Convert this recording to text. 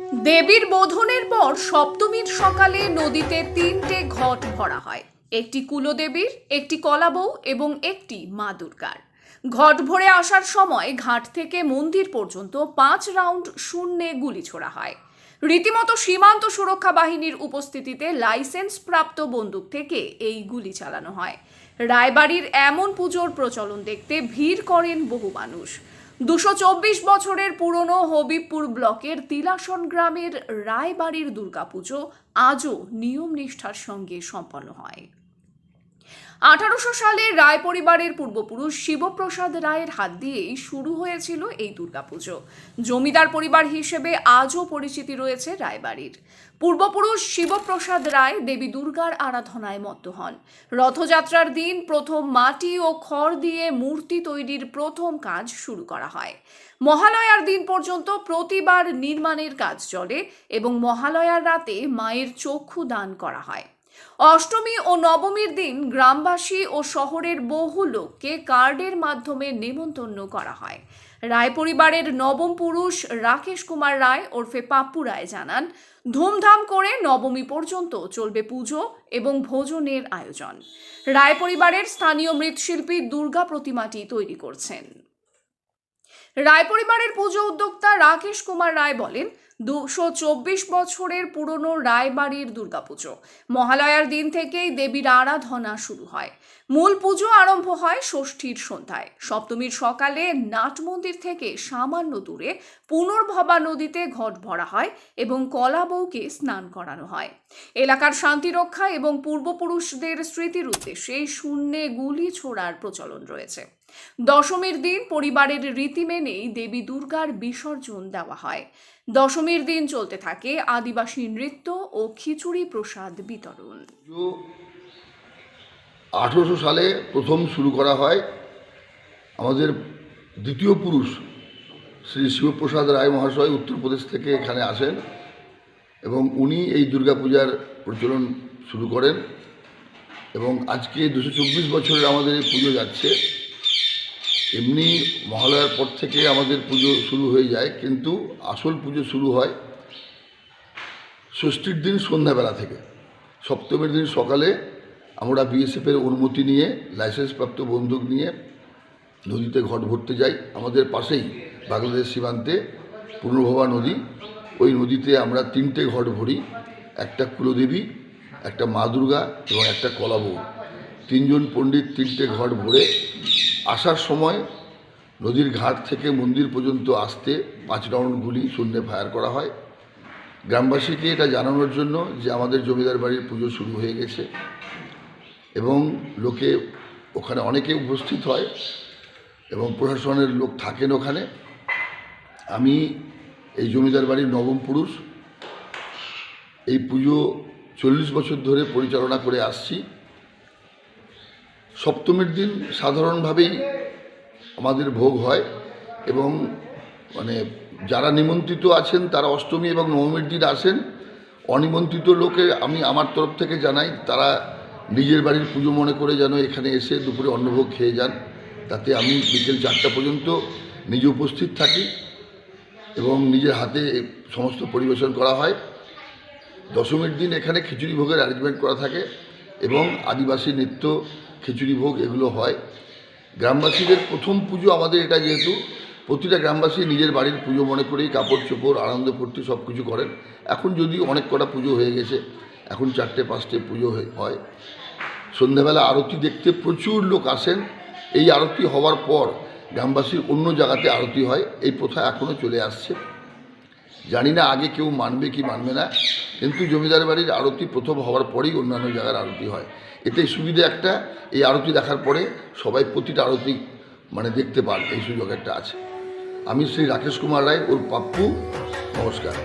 দেবীর বোধনের পর সপ্তমীর সকালে নদীতে তিনটে ঘট ভরা হয়। একটি কুলদেবীর, একটি কলাবউ এবং একটি মা দুর্গার। ঘট ভরে আসার সময় ঘাট থেকে মন্দির পর্যন্ত 5 রাউন্ড শূন্যে গুলি ছোড়া হয়। রীতিমতো সীমান্ত সুরক্ষা বাহিনীর উপস্থিতিতে লাইসেন্স প্রাপ্ত বন্দুক থেকে এই গুলি চালানো হয়। রায়বাড়ির এমন পুজোর প্রচলন দেখতে ভিড় করেন বহু মানুষ। 224 বছরের পুরনো হবিবপুর ব্লকের তিলাসন গ্রামের রায়বাড়ির দুর্গাপুজো আজও নিয়ম নিষ্ঠার সঙ্গে সম্পন্ন হয়। 1800 সালে রায় পরিবারের পূর্বপুরুষ শিবপ্রসাদ রায়ের হাত দিয়েই শুরু হয়েছিল এই দুর্গাপুজো। জমিদার পরিবার হিসেবে আজও পরিচিতি রয়েছে রায়বাড়ির। পূর্বপুরুষ শিবপ্রসাদ রায় দেবী দুর্গার আরাধনায় মত্ত হন। রথযাত্রার দিন প্রথম মাটি ও খড় দিয়ে মূর্তি তৈরির প্রথম কাজ শুরু করা হয়। মহালয়ার দিন পর্যন্ত প্রতিবার নির্মাণের কাজ চলে এবং মহালয়ার রাতে মায়ের চক্ষু দান করা হয়। অষ্টমী ও নবমীর দিন গ্রামবাসী ও শহরের বহু লোককে কার্ডের মাধ্যমে নেমন্তন্ন করা হয়। রায় পরিবারের নবম পুরুষ রাকেশ কুমার রায় ওরফে পাপ্পু রায় জানান, ধুমধাম করে নবমী পর্যন্ত চলবে পুজো এবং ভোজনের আয়োজন। রায় পরিবারের স্থানীয় মৃৎশিল্পী দুর্গা প্রতিমাটি তৈরি করছেন। রায় পরিবারের পুজো উদ্যোক্তা রাকেশ কুমার রায় বলেন, 224 বছরের পুরনো রায়বাড়ির দুর্গাপুজো মহালয়ার দিন থেকেই দেবীর আরাধনা শুরু হয়। মূল পুজো আরম্ভ হয় ষষ্ঠীর সন্ধ্যায়। সপ্তমীর সকালে নাট মন্দির থেকে সামান্য দূরে পুনর্ভবা নদীতে ঘট ভরা হয় এবং কলাবউকে স্নান করানো হয়। এলাকার শান্তি রক্ষা এবং পূর্বপুরুষদের স্মৃতির উদ্দেশ্যে শূন্যে গুলি ছোড়ার প্রচলন রয়েছে। দশমীর দিন পরিবারের রীতি মেনেই দেবী দুর্গার বিসর্জন দেওয়া হয়। দশমীর দিন চলতে থাকে আদিবাসী নৃত্য ও খিচুড়ি প্রসাদ বিতরণ। 1800 সালে প্রথম শুরু করা হয়। আমাদের দ্বিতীয় পুরুষ শ্রী শিবপ্রসাদ রায় মহাশয় উত্তরপ্রদেশ থেকে এখানে আসেন এবং উনি এই দুর্গাপূজার প্রচলন শুরু করেন এবং আজকে 224 বছরের আমাদের এই পুজো যাচ্ছে। এমনি মহালয়ার পর থেকে আমাদের পুজো শুরু হয়ে যায়, কিন্তু আসল পুজো শুরু হয় ষষ্ঠীর দিন সন্ধ্যাবেলা থেকে। সপ্তমীর দিন সকালে আমরা বিএসএফের অনুমতি নিয়ে লাইসেন্সপ্রাপ্ত বন্দুক নিয়ে নদীতে ঘট ভরতে যাই। আমাদের পাশেই বাংলাদেশ সীমান্তে পুনর্ভবা নদী, ওই নদীতে আমরা 3টে ঘট ভরি। একটা কুলদেবী, একটা মা দুর্গা এবং একটা কলাবউ। 3 জন পণ্ডিত 3টে ঘট ভরে আসার সময় নদীর ঘাট থেকে মন্দির পর্যন্ত আসতে 5 রাউন্ড গুলি শূন্যে ফায়ার করা হয়। গ্রামবাসীকে এটা জানানোর জন্য যে আমাদের জমিদার বাড়ির পুজো শুরু হয়ে গেছে এবং লোকে ওখানে অনেকে উপস্থিত হয় এবং প্রশাসনের লোক থাকেন ওখানে। আমি এই জমিদার বাড়ির নবম পুরুষ, এই পুজো 40 বছর ধরে পরিচালনা করে আসছি। সপ্তমীর দিন সাধারণভাবেই আমাদের ভোগ হয় এবং যারা নিমন্ত্রিত আছেন তারা অষ্টমী এবং নবমীর দিন আসেন। অনিমন্ত্রিত লোকে আমি আমার তরফ থেকে জানাই তারা নিজের বাড়ির পুজো মনে করে যেন এখানে এসে দুপুরে অন্নভোগ খেয়ে যান। তাতে আমি বিকেল 4টা পর্যন্ত নিজে উপস্থিত থাকি এবং নিজের হাতে সমস্ত পরিবেশন করা হয়। দশমীর দিন এখানে খিচুড়ি ভোগের অ্যারেঞ্জমেন্ট করা থাকে এবং আদিবাসী নৃত্য, খিচুড়ি ভোগ এগুলো হয়। গ্রামবাসীদের প্রথম পুজো আমাদের এটা, যেহেতু প্রতিটা গ্রামবাসী নিজের বাড়ির পুজো মনে করেই কাপড় চোপড় আনন্দ ফুর্তি সব কিছু করেন। এখন যদিও অনেক কটা পুজো হয়ে গেছে, এখন 4টে-5টে পুজো হয়। সন্ধ্যাবেলা আরতি দেখতে প্রচুর লোক আসেন। এই আরতি হওয়ার পর গ্রামবাসীর অন্য জায়গাতে আরতি হয়। এই প্রথা এখনও চলে আসছে। জানি না আগে কেউ মানবে কি মানবে না, কিন্তু জমিদার বাড়ির আরতি প্রথম হওয়ার পরেই অন্যান্য জায়গার আরতি হয়। এতে সুবিধা একটা, এই আরতি দেখার পরে সবাই প্রতিটা আরতি দেখতে পান, এই সুযোগ একটা আছে। আমি শ্রী রাকেশ কুমার রায় ওর পাপ্পু, নমস্কার।